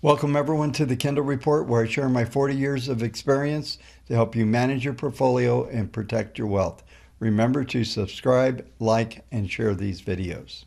Welcome everyone to the Kindle Report, where I share my 40 years of experience to help you manage your portfolio and protect your wealth. Remember to subscribe, like, and share these videos.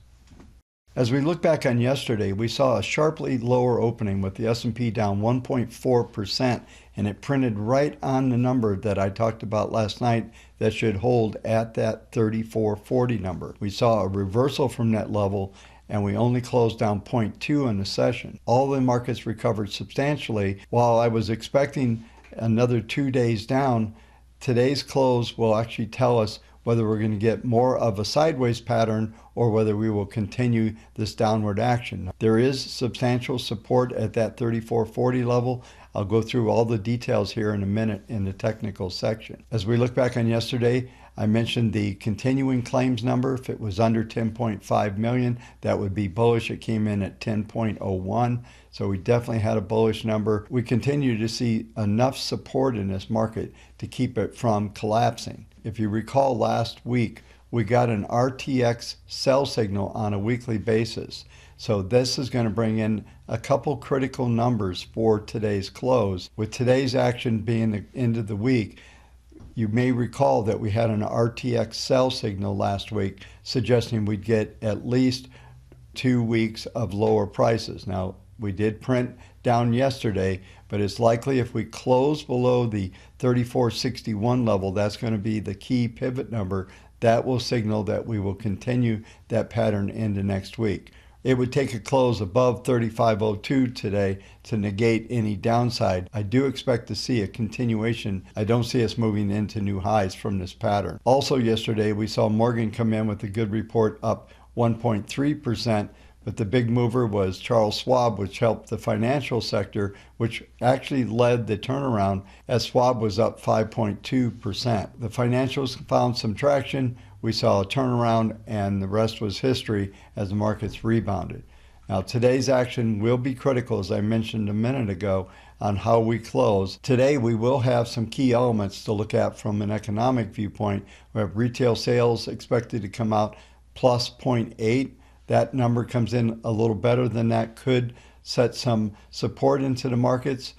As we look back on yesterday, we saw a sharply lower opening with the S&P down 1.4%, and it printed right on the number that I talked about last night that should hold at that 3440 number. We saw a reversal from that level, and we only closed down 0.2 in the session. All the markets recovered substantially. While I was expecting another 2 days down, today's close will actually tell us whether we're going to get more of a sideways pattern or whether we will continue this downward action. There is substantial support at that 3440 level. I'll go through all the details here in a minute in the technical section. As we look back on yesterday, I mentioned the continuing claims number. If it was under 10.5 million, that would be bullish. It came in at 10.01. So we definitely had a bullish number. We continue to see enough support in this market to keep it from collapsing. If you recall last week, we got an RTX sell signal on a weekly basis. So this is going to bring in a couple critical numbers for today's close. With today's action being the end of the week, you may recall that we had an RTX sell signal last week suggesting we'd get at least 2 weeks of lower prices. Now, we did print down yesterday, but it's likely if we close below the 3461 level, that's going to be the key pivot number. That will signal that we will continue that pattern into next week. It would take a close above 3502 today to negate any downside. I do expect to see a continuation. I don't see us moving into new highs from this pattern. Also yesterday, we saw Morgan come in with a good report, up 1.3%, but the big mover was Charles Schwab, which helped the financial sector, which actually led the turnaround as Schwab was up 5.2%. The financials found some traction. We saw a turnaround, and the rest was history as the markets rebounded. Now, today's action will be critical, as I mentioned a minute ago, on how we close. Today, we will have some key elements to look at from an economic viewpoint. We have retail sales expected to come out plus 0.8. That number comes in a little better than that, could set some support into the markets.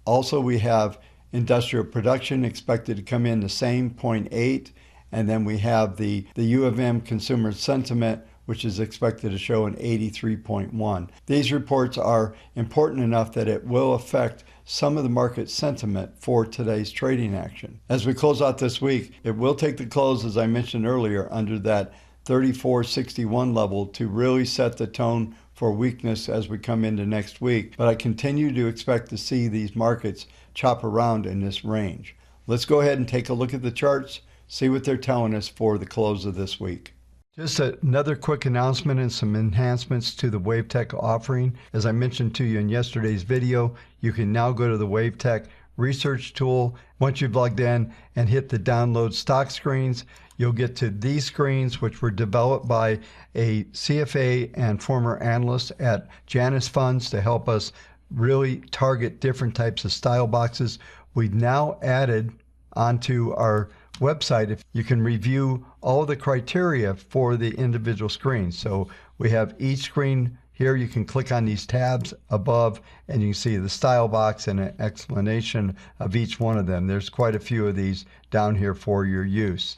Also, we have industrial production expected to come in the same 0.8. And then we have the U of M consumer sentiment, which is expected to show an 83.1. These reports are important enough that it will affect some of the market sentiment for today's trading action. As we close out this week, it will take the close, as I mentioned earlier, under that 3461 level to really set the tone for weakness as we come into next week. But I continue to expect to see these markets chop around in this range. Let's go ahead and take a look at the charts, see what they're telling us for the close of this week. Just another quick announcement and some enhancements to the WaveTech offering. As I mentioned to you in yesterday's video, you can now go to the WaveTech research tool. Once you've logged in and hit the download stock screens, you'll get to these screens, which were developed by a CFA and former analyst at Janus Funds to help us really target different types of style boxes. We've now added onto our website, if you can review all the criteria for the individual screens. So we have each screen here. You can click on these tabs above and you can see the style box and an explanation of each one of them. There's quite a few of these down here for your use.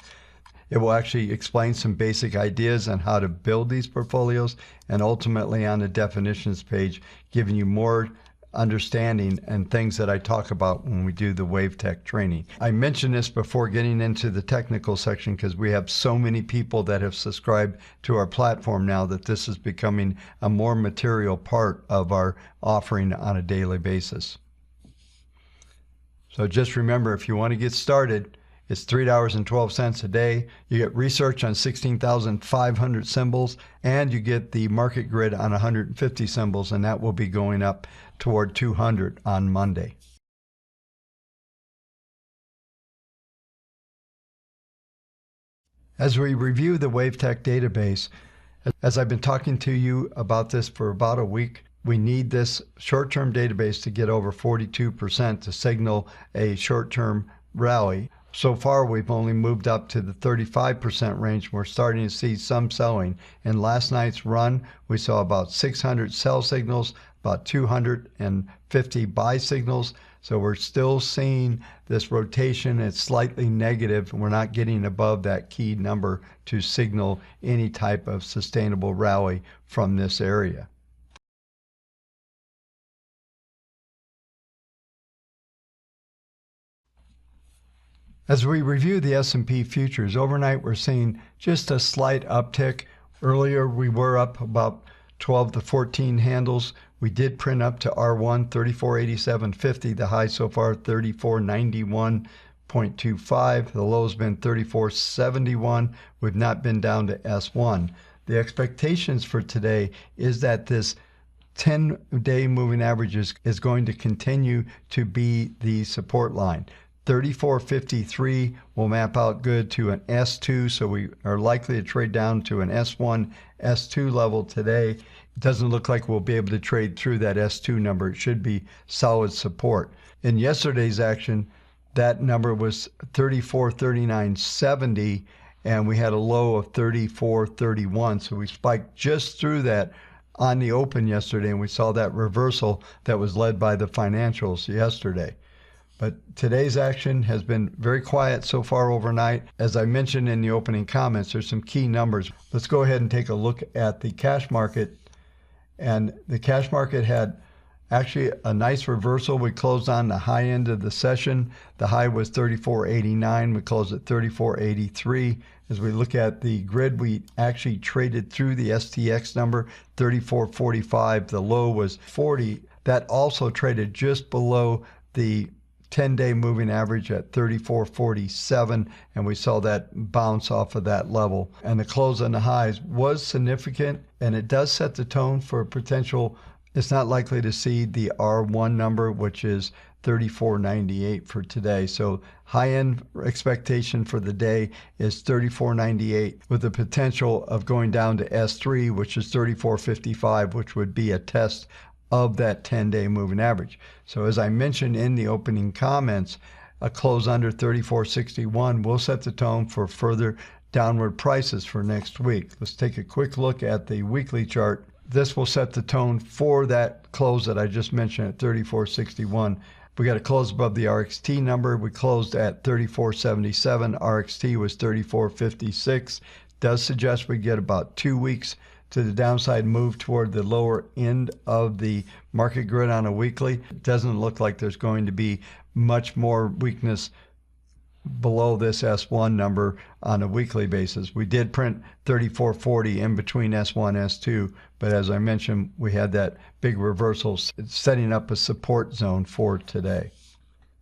It will actually explain some basic ideas on how to build these portfolios, and ultimately on the definitions page, giving you more understanding and things that I talk about when we do the WaveTech training. I mentioned this before getting into the technical section because we have so many people that have subscribed to our platform now that this is becoming a more material part of our offering on a daily basis. So just remember, if you want to get started, it's $3.12 a day. You get research on 16,500 symbols, and you get the market grid on 150 symbols, and that will be going up toward 200 on Monday. As we review the WaveTech database, as I've been talking to you about this for about a week, we need this short-term database to get over 42% to signal a short-term rally. So far, we've only moved up to the 35% range. We're starting to see some selling. In last night's run, we saw about 600 sell signals, about 250 buy signals. So we're still seeing this rotation. It's slightly negative. We're not getting above that key number to signal any type of sustainable rally from this area. As we review the S&P futures, overnight we're seeing just a slight uptick. Earlier we were up about 12 to 14 handles. We did print up to R1 3487.50. The high so far 3491.25. The low's been 3471. We've not been down to S1. The expectations for today is that this 10-day moving average is going to continue to be the support line. 3453 will map out good to an S2, so we are likely to trade down to an S1, S2 level today. It doesn't look like we'll be able to trade through that S2 number. It should be solid support. In yesterday's action, that number was 3439.70, and we had a low of 3431, so we spiked just through that on the open yesterday, and we saw that reversal that was led by the financials yesterday. But today's action has been very quiet so far overnight. As I mentioned in the opening comments, there's some key numbers. Let's go ahead and take a look at the cash market. And the cash market had actually a nice reversal. We closed on the high end of the session. The high was 34.89. We closed at 34.83. As we look at the grid, we actually traded through the STX number, 34.45. The low was 40. That also traded just below the 10-day moving average at 34.47, and we saw that bounce off of that level. And the close on the highs was significant, and it does set the tone for a potential. It's not likely to see the R1 number, which is 34.98 for today. So high-end expectation for the day is 34.98 with the potential of going down to S3, which is 34.55, which would be a test of that 10-day moving average. So as I mentioned in the opening comments, a close under 34.61 will set the tone for further downward prices for next week. Let's take a quick look at the weekly chart. This will set the tone for that close that I just mentioned at 34.61. We got to close above the RXT number. We closed at 34.77. RXT was 34.56. Does suggest we get about 2 weeks to the downside, move toward the lower end of the market grid on a weekly. It doesn't look like there's going to be much more weakness below this S1 number on a weekly basis. We did print 34.40 in between S1 and S2, but as I mentioned, we had that big reversal setting up a support zone for today.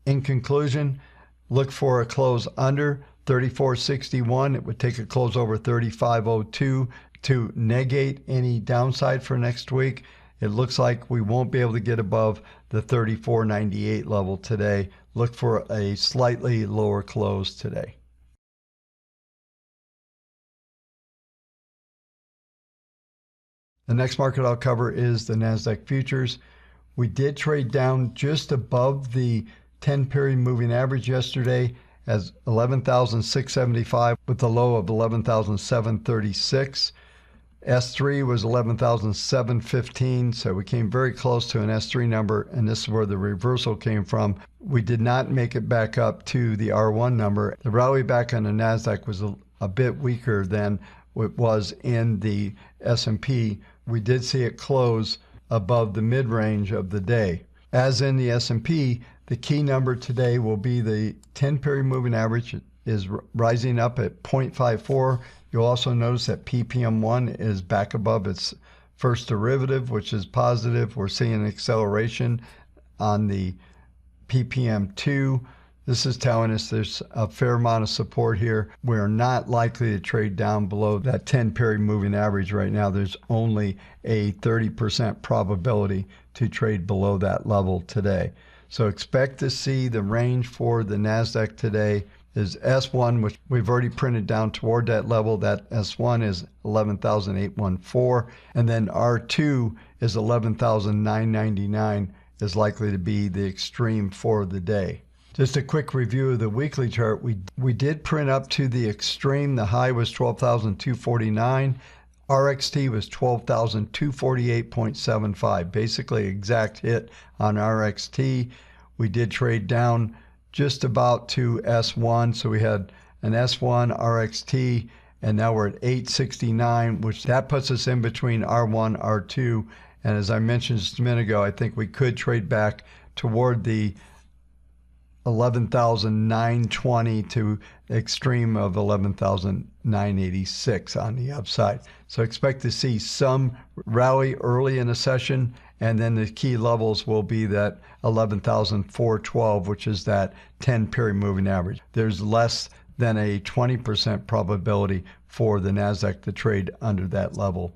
In conclusion, look for a close under 34.61. It would take a close over 35.02 to negate any downside for next week. It looks like we won't be able to get above the 34.98 level today. Look for a slightly lower close today. The next market I'll cover is the NASDAQ futures. We did trade down just above the 10-period moving average yesterday as 11,675 with a low of 11,736. S3 was 11,715, so we came very close to an S3 number, and this is where the reversal came from. We did not make it back up to the R1 number. The rally back on the NASDAQ was a bit weaker than it was in the S&P. We did see it close above the mid-range of the day. As in the S&P, the key number today will be the 10-period moving average. It is rising up at 0.54. You'll also notice that PPM1 is back above its first derivative, which is positive. We're seeing an acceleration on the PPM2. This is telling us there's a fair amount of support here. We're not likely to trade down below that 10-period moving average right now. There's only a 30% probability to trade below that level today. So expect to see the range for the NASDAQ today is S1, which we've already printed down toward that level. That S1 is 11,814, and then R2 is 11,999 is likely to be the extreme for the day. Just a quick review of the weekly chart. We did print up to the extreme. The high was 12,249. RXT was 12,248.75, basically exact hit on RXT. We did trade down just about to S1, so we had an S1, RXT, and now we're at 869, which that puts us in between R1, R2, and as I mentioned just a minute ago, I think we could trade back toward the 11,920 to extreme of 11,986 on the upside. So expect to see some rally early in the session, and then the key levels will be that 11,412, which is that 10-period moving average. There's less than a 20% probability for the NASDAQ to trade under that level.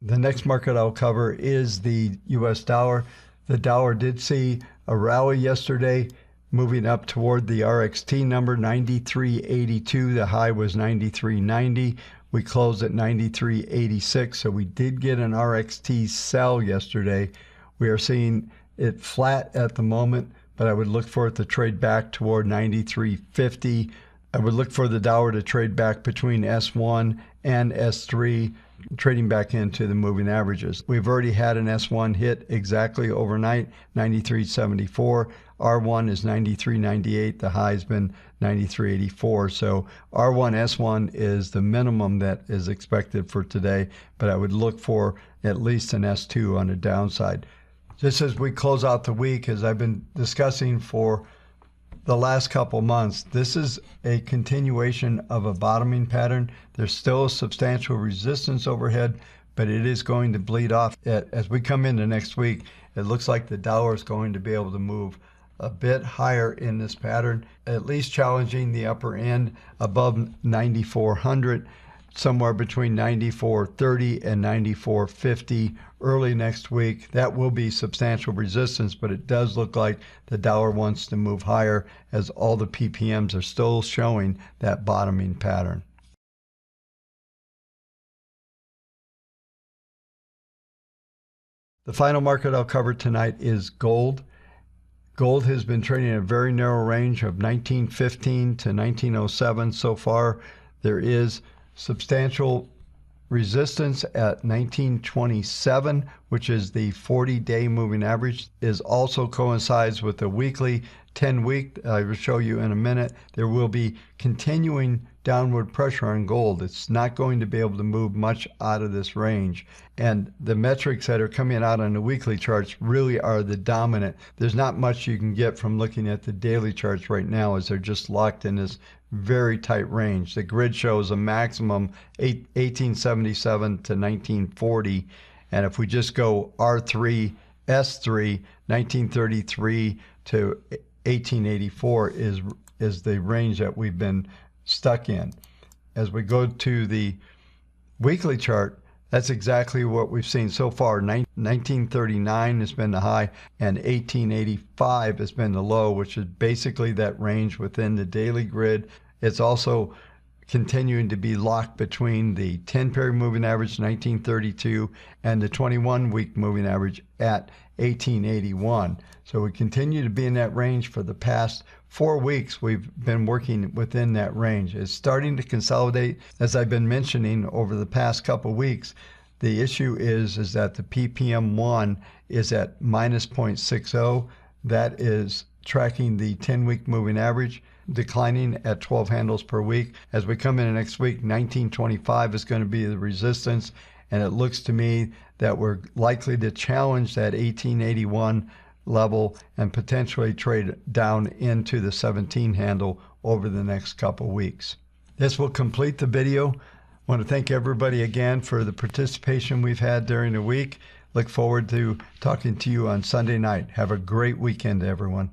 The next market I'll cover is the US dollar. The dollar did see a rally yesterday, moving up toward the RXT number, 93.82. The high was 93.90. We closed at 93.86, so we did get an RXT sell yesterday. We are seeing it flat at the moment, but I would look for it to trade back toward 93.50. I would look for the dollar to trade back between S1 and S3, trading back into the moving averages. We've already had an S1 hit exactly overnight, 93.74. R1 is 93.98. The high's been 93.84. So R1, S1 is the minimum that is expected for today, but I would look for at least an S2 on the downside. Just as we close out the week, as I've been discussing for the last couple months, this is a continuation of a bottoming pattern. There's still a substantial resistance overhead, but it is going to bleed off. As we come into next week, it looks like the dollar is going to be able to move a bit higher in this pattern, at least challenging the upper end above 9,400, somewhere between 94.30 and 94.50 early next week. That will be substantial resistance, but it does look like the dollar wants to move higher as all the PPMs are still showing that bottoming pattern. The final market I'll cover tonight is gold. Gold has been trading in a very narrow range of 1915 to 1907 so far. There is substantial resistance at 1927, which is the 40-day moving average. Is also coincides with the weekly 10-week. I will show you in a minute. There will be continuing downward pressure on gold. It's not going to be able to move much out of this range. And the metrics that are coming out on the weekly charts really are the dominant. There's not much you can get from looking at the daily charts right now, as they're just locked in this very tight range. The grid shows a maximum 1877 to 1940. And if we just go R3, S3, 1933 to 1884 is the range that we've been stuck in. As we go to the weekly chart, that's exactly what we've seen so far. 1939 has been the high, and 1885 has been the low, which is basically that range within the daily grid. It's also continuing to be locked between the 10-period moving average, 1932, and the 21-week moving average at 1881. So we continue to be in that range. For the past 4 weeks, we've been working within that range. It's starting to consolidate, as I've been mentioning over the past couple of weeks. The issue is that the PPM1 is at minus 0.60. That is tracking the 10-week moving average, declining at 12 handles per week. As we come in next week, 1925 is going to be the resistance, and it looks to me that we're likely to challenge that 1881 level and potentially trade down into the 17 handle over the next couple weeks. This will complete the video. I want to thank everybody again for the participation we've had during the week. Look forward to talking to you on Sunday night. Have a great weekend, everyone.